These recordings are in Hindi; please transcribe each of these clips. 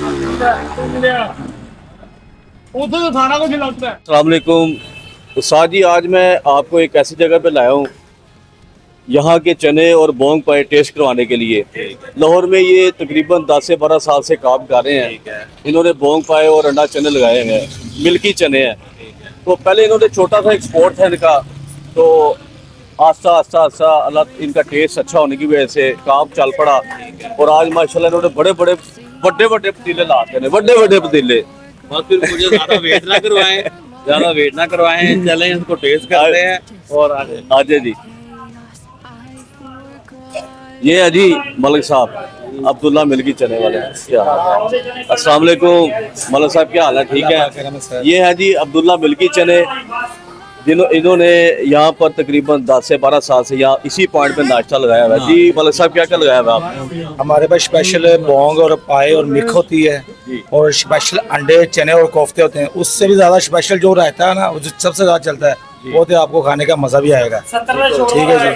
अस्सलाम वालेकुम उस्ताद जी, आज मैं आपको एक ऐसी जगह पे लाया हूँ यहाँ के चने और बोंग पाए टेस्ट करवाने के लिए। लाहौर में ये तकरीबन 10 से 12 साल से काम कर रहे हैं। इन्होंने बोंग पाए और अंडा चने लगाए हैं, मिल्की चने हैं। तो पहले इन्होंने छोटा सा एक्सपोर्ट था इनका, तो आस्ता आस्ता आस्ता अल्लाह इनका टेस्ट अच्छा होने की वजह से काम चल पड़ा। और आज माशाल्लाह इन्होंने बड़े बड़े पतीले लाते हैं, बड़े पतीले। बस फिर मुझे ज्यादा वेट ना करवाएं, चलें इसको टेस्ट करते हैं और आजे जी। ये है जी मलिक साहब, अब्दुल्ला मिल्की चने वाले। क्या अस्सलाम वालेकुम मलिक साहब, क्या हाल है? ठीक है। ये है जी अब्दुल्ला मिल्की चने, इन्होंने यहाँ पर तकरीबन 10 से 12 साल से यहाँ इसी पॉइंट पे नाश्ता लगाया हुआ है। जी मलिक साहब, क्या क्या लगाया हुआ है आपने? हमारे पास स्पेशल बोंग और पाए और मिक होती है, और स्पेशल अंडे चने और कोफ्ते होते हैं। उससे भी ज्यादा स्पेशल जो रहता है ना, वो जो सबसे ज्यादा चलता है, वो तो आपको खाने का मजा भी आएगा। ठीक है जी।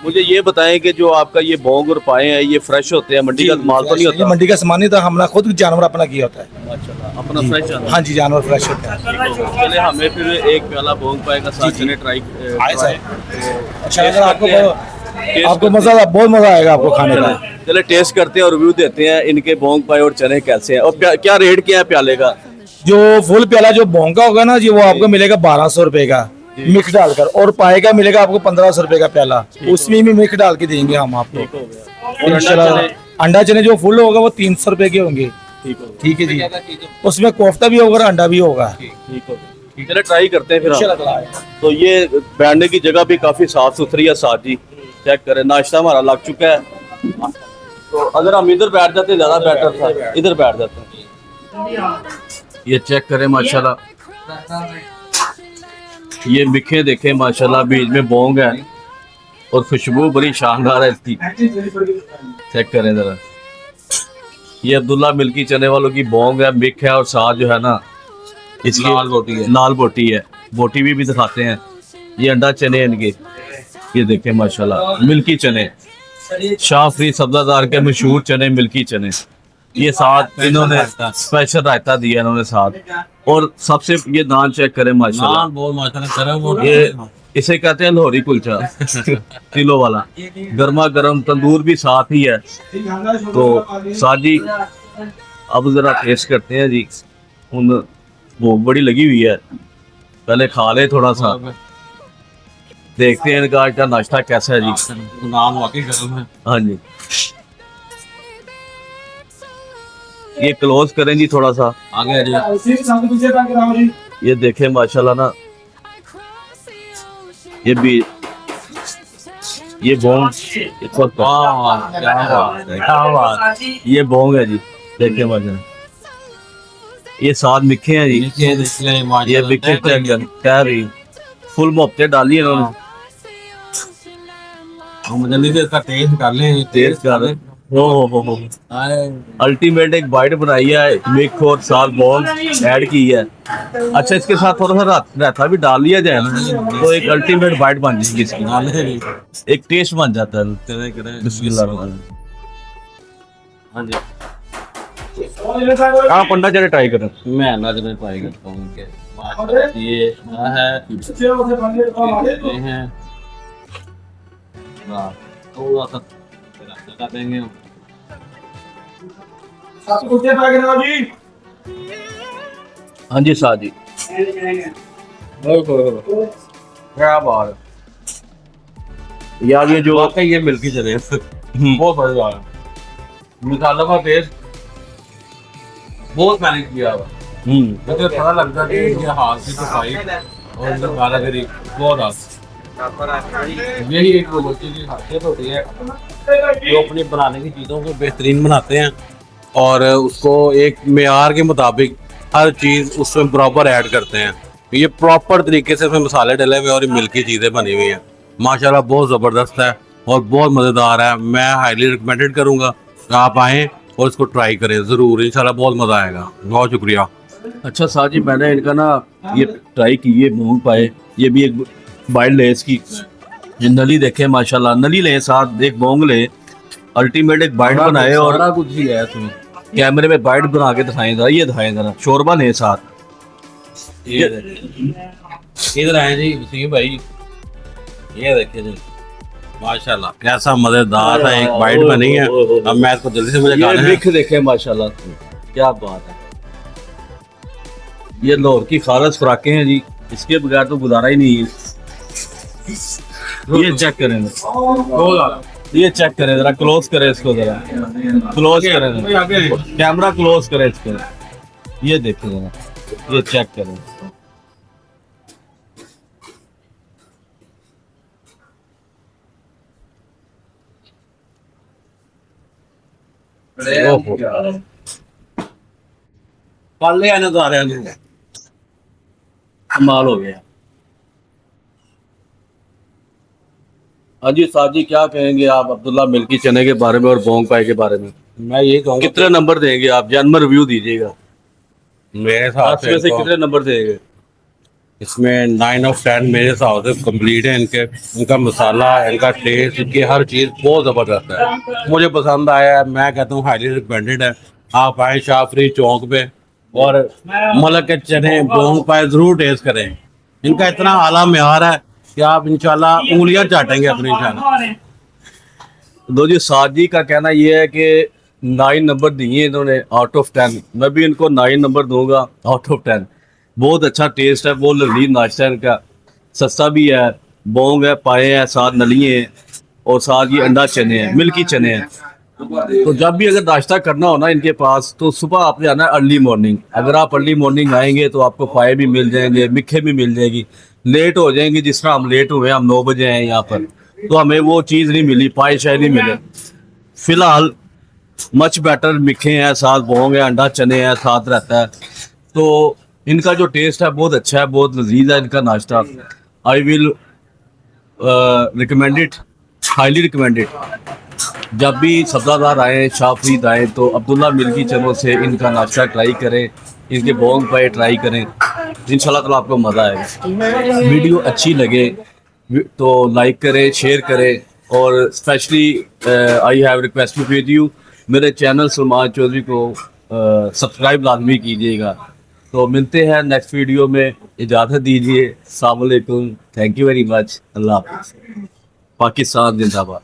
मुझे ये बताएं कि जो आपका ये बोंग और पाए हैं, ये फ्रेश होते हैं? मंडी का माल तो नहीं होता? मंडी का सामान नहीं था, हमने खुद जानवर अपना किया होता है। माशाल्लाह, अपना फ्रेश है। हाँ जी, जानवर फ्रेश होता है। चले हमें फिर एक प्याला बोंग पाए का साथ चने ट्राई अच्छा, अगर आपको मजा, बहुत मजा आएगा आपको खाने का। चले टेस्ट करते हैं और रिव्यू देते हैं इनके बोंग पाए और चने कैसे हैं, और क्या रेट क्या है प्याले का? जो फुल प्याला जो बोंग का होगा ना जी, वो आपको मिलेगा 1200 रुपए का मिक्स डालकर, और पाए का मिलेगा आपको 1500 रुपए का प्याला। उसमें भी मिक्स डाल के देंगे हम आपको। अंडा चने जो फुल होगा वो 300 रुपए के होंगे। ठीक है जी। उसमें कोफ्ता भी होगा और अंडा भी होगा। चले ट्राई करते हैं फिर। तो ये बैठने की जगह भी काफी साफ सुथरी है। साथ ही चेक करें, नाश्ता हमारा लग चुका है। तो अगर हम इधर बैठ जाते ज्यादा बेटर था, इधर बैठ जाते हैं। ये चेक करें माशाल्लाह, ये मिखे देखे माशाल्लाह, बीच में बोंग है और खुशबू बड़ी शानदार है इसकी। चेक करें जरा, ये अब्दुल्ला मिल्की चने वालों की बोंग है, मिक है, और साथ जो है ना इसकी लाल बोटी है। बोटी भी दिखाते हैं। ये अंडा चने हैं इनके, ये देखें माशाल्लाह, मिल्की चने, शाह फरीद सब्जादार के मशहूर चने, मिल्की चने। ये साथ इन्होंने स्पेशल रायता दिया इन्होंने साथ, और सबसे ये नान चेक करें माशाल्लाह, ये इसे कहते हैं लाहौरी कुलचा तिलों वाला, गर्मा गर्म, तंदूर भी साथ ही है। तो साथ जी अब जरा टेस्ट करते हैं जी। भूख बड़ी लगी हुई है, पहले खा ले थोड़ा सा, देखते हैं इनका आज का नाश्ता कैसा है जी। नान वाकई गर्म है। हाँ जी, ये क्लोज करें जी थोड़ा सा आगे जी। ये देखें माशाल्लाह ना, ये भी ये बोंग, ये बोंग है जी। देखें माशाल्लाह, ये साथ मिखे हैं जी। ये मिखे कह रही फुल मोहब्बतें डाली इन्होंने। हम जल्दी से इसका टेस्ट कर लें। टेस्ट कर रहे हो अल्टीमेट एक बाइट बनाई है, मिक और साथ बोंग ऐड की है। अच्छा, इसके साथ थोड़ा सा रायता भी डाल लिया जाए ना, तो एक अल्टीमेट बाइट बन जाएगी इसकी, एक टेस्ट बन जाता है। बिस्मिल्लाह। हाँ जी, आप अंडा चने ट्राई करें। मैं अंडा चने ट्राई करता हूँ। ये है थोड़ा सा देंगे। हाँ जी साथ जी, क्या बात है यार, ये जो ये मिल्की चने बहुत मजा आया। मसालों का टेस्ट बहुत मैनेज किया हुआ। मुझे पता लगता है कि ये हाथ की सफाई और कारीगरी बहुत यही एक वो बच्चे की खासियत होती है, जो अपनी बनाने की चीज़ों को बेहतरीन बनाते हैं और उसको एक मेयार के मुताबिक हर चीज़ उसमें बराबर ऐड करते हैं। ये प्रॉपर तरीके से इसमें मसाले डले हुए और मिल्की चीज़ें बनी हुई हैं। माशाल्लाह बहुत ज़बरदस्त है और बहुत मज़ेदार है। मैं हाईली रिकमेंडेड करूँगा, आप आएँ और इसको ट्राई करें ज़रूर, इंशाल्लाह बहुत मज़ा आएगा। बहुत शुक्रिया। अच्छा साथ जी, मैंने इनका ना ये ट्राई की, ये मूंग पाए, ये भी एक बाइल्ड है इसकी। ये नली देखे माशाल्लाह, नली ले साथ एक बोंग ले, अल्टीमेट एक बाइट बनाए और सारा कुछ ही है इसमें। कैमरे में बाइट बना के दिखाएं जरा, ये दिखाएं जरा, शोरबा ने साथ। इधर आए जी वसीम भाई, ये देखिए जी माशाल्लाह कैसा मजेदार है, एक बाइट बनी है। अब मैं इसको जल्दी से मुझे ये खाना है। मिख देखे माशाल्लाह, क्या बात है। ये लाहौर की खारस खुराकें हैं जी, इसके बगैर तो गुजारा ही नहीं है। ये चेक करें, ये चेक करें जरा, क्लोज करें इसको जरा, क्लोज करें, कैमरा क्लोज करें इसको, ये देखें जरा, ये चेक करें। ओहो, पाले आने तो आ रहे हैं। कमाल हो गया। हाँ जी साहब जी, क्या कहेंगे आप अब्दुल्ला मिल्की चने के बारे में और बोंग पाई के बारे में? मैं ये कहूँगा कितने नंबर देंगे आप? जन्म रिव्यू दीजिएगा, मेरे हिसाब 10 में से तो कितने नंबर देंगे? इसमें 9 ऑफ 10 मेरे हिसाब से कंप्लीट है। इनका मसाला, इनका टेस्ट, इनकी हर चीज़ बहुत ज़बरदस्त है, मुझे पसंद आया है। मैं कहता हूँ हाईली रिकमेंडेड है। आप आए शाहफरी चौक पे और मलक के चने बोंग पाए ज़रूर टेस्ट करें। इनका इतना आला म्यार है कि आप इंशाल्लाह उंगलियां चाटेंगे अपनी इंशाल्लाह। दो जी साद जी का कहना ये है कि 9 नंबर दिए इन्होंने आउट ऑफ 10, मैं भी इनको 9 नंबर दूंगा आउट ऑफ 10। बहुत अच्छा टेस्ट है, बहुत लजीज नाश्ता है इनका, सस्ता भी है, बोंग है, पाए हैं, साथ नलिए हैं और साथ ये अंडा चने हैं, मिल्की चने हैं। तो जब भी अगर नाश्ता करना हो ना इनके पास, तो सुबह आपने आना है अर्ली मॉर्निंग। अगर आप अर्ली मॉर्निंग आएंगे तो आपको पाए भी मिल जाएंगे, मिठे भी मिल जाएगी। लेट हो जाएंगे, जिस तरह हम लेट हुए, हम 9 बजे हैं यहाँ पर, तो हमें वो चीज़ नहीं मिली, पाए शायद नहीं मिले। फिलहाल मच बेटर मिठे हैं, साथ बोंग है, अंडा चने हैं, साथ रहता है। तो इनका जो टेस्ट है बहुत अच्छा है, बहुत लजीज है इनका नाश्ता। I will recommend it, highly recommended. जब भी सब्ज़ादार आए, शाहफरीद आए, तो अब्दुल्ला मिल्की चनों से इनका नाश्ता ट्राई करें, इनके बोंग पाए ट्राई करें, इंशाल्लाह ताला आपको मज़ा आएगा। वीडियो अच्छी लगे तो लाइक करें, शेयर करें, और specially I have request with you, मेरे चैनल सलमान चौधरी को सब्सक्राइब लाजमी कीजिएगा। तो मिलते हैं नेक्स्ट वीडियो में, इजाज़त दीजिए, अस्सलाम वालेकुम, थैंक यू वेरी मच, अल्लाह हाफ़िज़, पाकिस्तान जिंदाबाद।